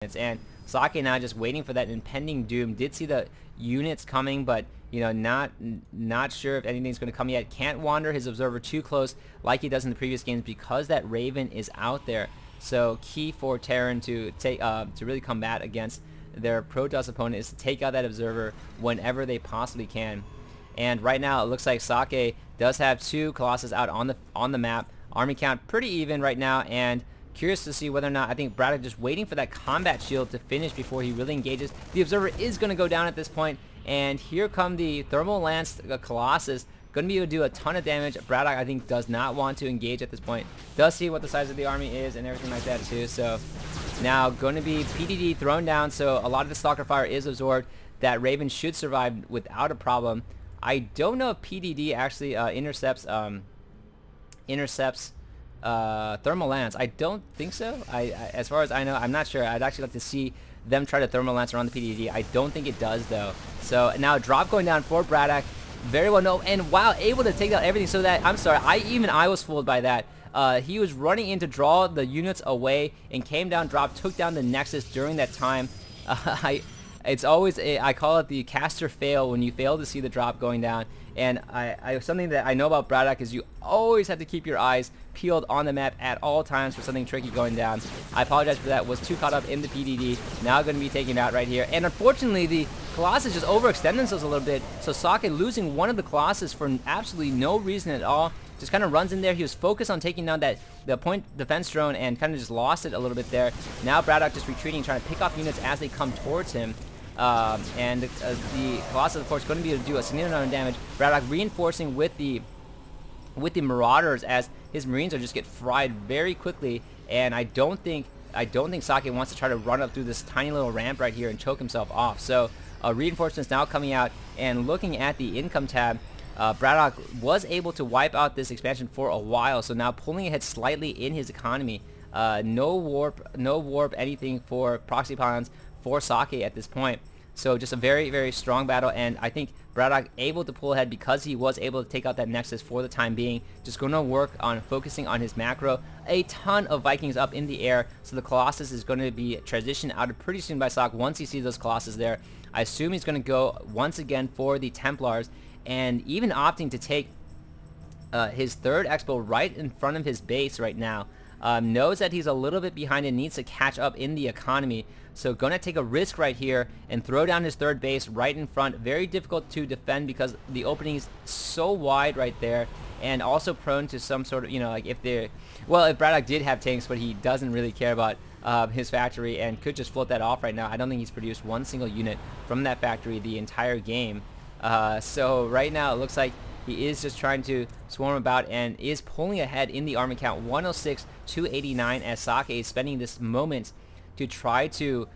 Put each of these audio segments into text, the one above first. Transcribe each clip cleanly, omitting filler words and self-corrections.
And Socke now just waiting for that impending doom. Did see the units coming, but you know, not sure if anything's going to come yet. Can't wander his observer too close like he does in the previous games because that Raven is out there. So key for Terran to take to really combat against their Protoss opponent is to take out that observer whenever they possibly can. And right now it looks like Socke does have 2 Colossus out on the map. Army count pretty even right now, and curious to see whether or not, I think BratOK just waiting for that combat shield to finish before he really engages. The observer is going to go down at this point, and here come the Thermal Lance Colossus. Going to be able to do a ton of damage. BratOK, I think, does not want to engage at this point. Does see what the size of the army is and everything like that too. So now going to be PDD thrown down, so a lot of the Stalker fire is absorbed. That Raven should survive without a problem. I don't know if PDD actually intercepts Thermal Lance. I don't think so. As far as I know, I'm not sure. I'd actually like to see them try to Thermal Lance around the PDD. I don't think it does though. So now drop going down for BratOK. Very well known, and wow, able to take out everything. So that, I'm sorry, I was fooled by that. He was running in to draw the units away and came down, dropped, took down the Nexus during that time. It's always I call it the caster fail when you fail to see the drop going down. And something that I know about BratOK is you always have to keep your eyes peeled on the map at all times for something tricky going down. I apologize for that. Was too caught up in the PDD. Now going to be taken out right here. And unfortunately, the Colossus just overextend themselves a little bit. So Socke losing one of the Colossus for absolutely no reason at all. Just kind of runs in there. He was focused on taking down the point defense drone and kind of just lost it a little bit there. Now BratOK just retreating, trying to pick off units as they come towards him. And the Colossus, of course, going to be able to do a significant amount of damage. BratOK reinforcing with the Marauders as his Marines are just get fried very quickly. And I don't think Socke wants to try to run up through this tiny little ramp right here and choke himself off. So reinforcements now coming out, and looking at the income tab, BratOK was able to wipe out this expansion for a while. So now pulling ahead slightly in his economy. No warp, anything for proxy pylons for Socke at this point. So just a very, very strong battle, and I think BratOK able to pull ahead because he was able to take out that Nexus for the time being. Just going to work on focusing on his macro. A ton of Vikings up in the air, so the Colossus is going to be transitioned out of pretty soon by Socke once he sees those Colossus there. I assume he's going to go once again for the Templars, and even opting to take his 3rd Expo right in front of his base right now. Knows that he's a little bit behind and needs to catch up in the economy. So going to take a risk right here and throw down his 3rd base right in front. Very difficult to defend because the opening is so wide right there, and also prone to some sort of, you know, like if BratOK did have tanks, but he doesn't really care about his factory and could just float that off right now. I don't think he's produced one single unit from that factory the entire game. So right now it looks like he is just trying to swarm about and is pulling ahead in the army count, 106-289, as Socke is spending this moment to try to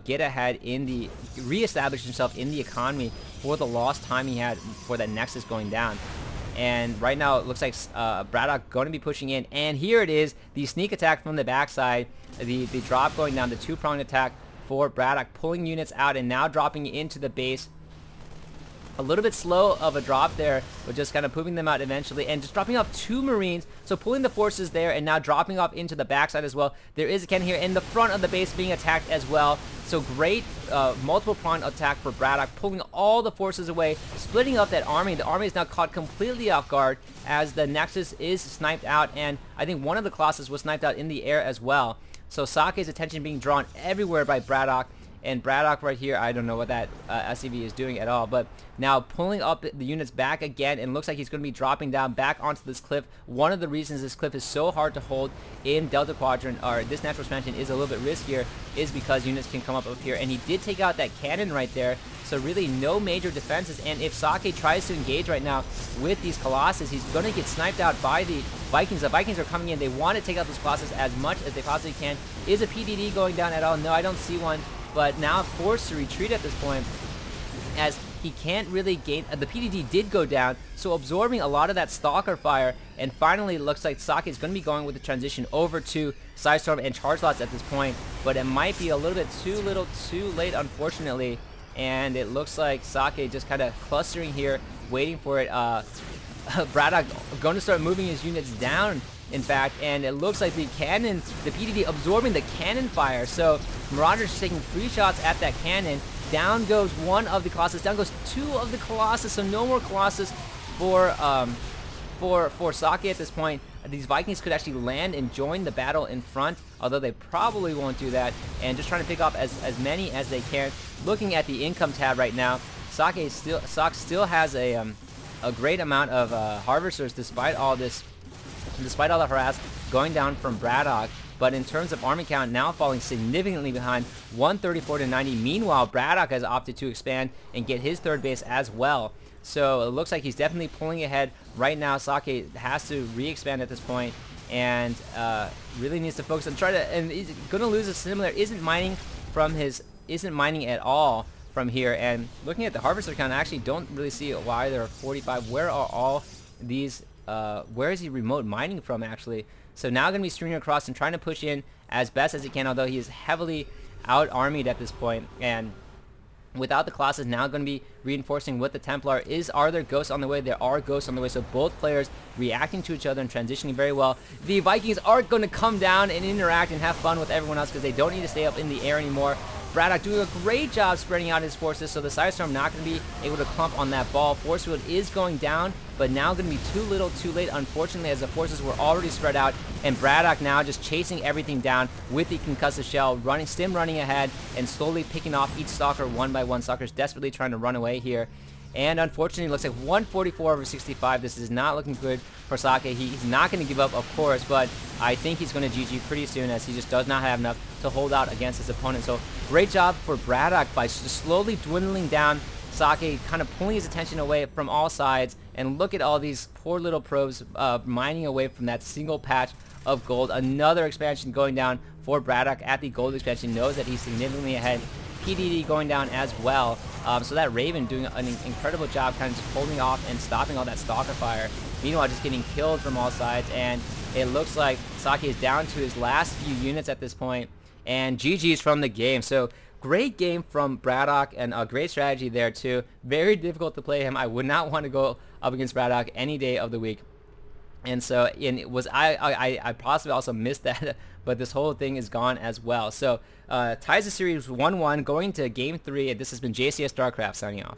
get ahead in the, reestablish himself in the economy for the lost time he had for that Nexus going down. And right now it looks like BratOK going to be pushing in, and here it is, the sneak attack from the backside, the drop going down, the 2-pronged attack for BratOK, pulling units out and now dropping into the base. A little bit slow of a drop there, but just kind of pooping them out eventually, and just dropping off 2 Marines. So pulling the forces there and now dropping off into the backside as well. There is a cannon here in the front of the base being attacked as well. So great multiple pronged attack for BratOK, pulling all the forces away, splitting up that army. The army is now caught completely off guard as the Nexus is sniped out, and I think one of the Colossus was sniped out in the air as well. So Socke's attention being drawn everywhere by BratOK. And BratOK right here, I don't know what that SCV is doing at all, but now pulling up the units back again, and looks like he's going to be dropping down back onto this cliff. One of the reasons this cliff is so hard to hold in Delta Quadrant, or this natural expansion is a little bit riskier, is because units can come up here, and he did take out that cannon right there, so really no major defenses. And if Socke tries to engage right now with these Colossus, he's going to get sniped out by the Vikings. The Vikings are coming in. They want to take out those Colossus as much as they possibly can. Is a PDD going down at all? No, I don't see one. But now forced to retreat at this point, as he can't really gain. The PDD did go down, so absorbing a lot of that Stalker fire. And finally, it looks like Socke is going to be going with the transition over to Sidestorm and Charge Lots at this point. But it might be a little bit too late, unfortunately. And it looks like Socke just kind of clustering here, waiting for it. BratOK going to start moving his units down in fact, and it looks like the PDD absorbing the cannon fire. So Marauders taking 3 shots at that cannon. Down goes one of the Colossus, down goes 2 of the Colossus, so no more Colossus for Socke at this point. These Vikings could actually land and join the battle in front, although they probably won't do that, and just trying to pick off as many as they can. Looking at the income tab right now, Socke still has a great amount of harvesters despite all the harass going down from BratOK. But in terms of army count, now falling significantly behind, 134 to 90. Meanwhile, BratOK has opted to expand and get his 3rd base as well. So it looks like he's definitely pulling ahead right now. Socke has to re-expand at this point, and really needs to focus and and he's gonna lose a similar. Isn't mining at all from here. And looking at the harvester count, I actually don't really see why there are 45. Where are all these? Where is he remote mining from actually? So now going to be stringing across and trying to push in as best as he can, although he is heavily out-armied at this point. And without the Colossus, now going to be reinforcing with the Templar. Are there ghosts on the way? There are ghosts on the way, so both players reacting to each other and transitioning very well. The Vikings are going to come down and interact and have fun with everyone else because they don't need to stay up in the air anymore. BratOK doing a great job spreading out his forces, so the Sidestorm not going to be able to clump on that ball. Force field is going down, but now going to be too little too late, unfortunately, as the forces were already spread out, and BratOK now just chasing everything down with the concussive shell, running ahead and slowly picking off each stalker one by one. Stalkers desperately trying to run away here. And unfortunately, it looks like 144 over 65. This is not looking good for Socke. He's not going to give up, of course, but I think he's going to GG pretty soon, as he just does not have enough to hold out against his opponent. So great job for BratOK by just slowly dwindling down Socke, kind of pulling his attention away from all sides. And look at all these poor little probes mining away from that single patch of gold. Another expansion going down for BratOK at the gold expansion. Knows that he's significantly ahead. PDD going down as well. So that Raven doing an incredible job kind of just holding off and stopping all that stalker fire. Meanwhile, just getting killed from all sides, and it looks like Socke is down to his last few units at this point, and GG's from the game. So great game from BratOK, and a great strategy there too. Very difficult to play him. I would not want to go up against BratOK any day of the week. And so I possibly also missed that, but this whole thing is gone as well. So ties the series 1-1 going to game 3. This has been JCS StarCraft signing off.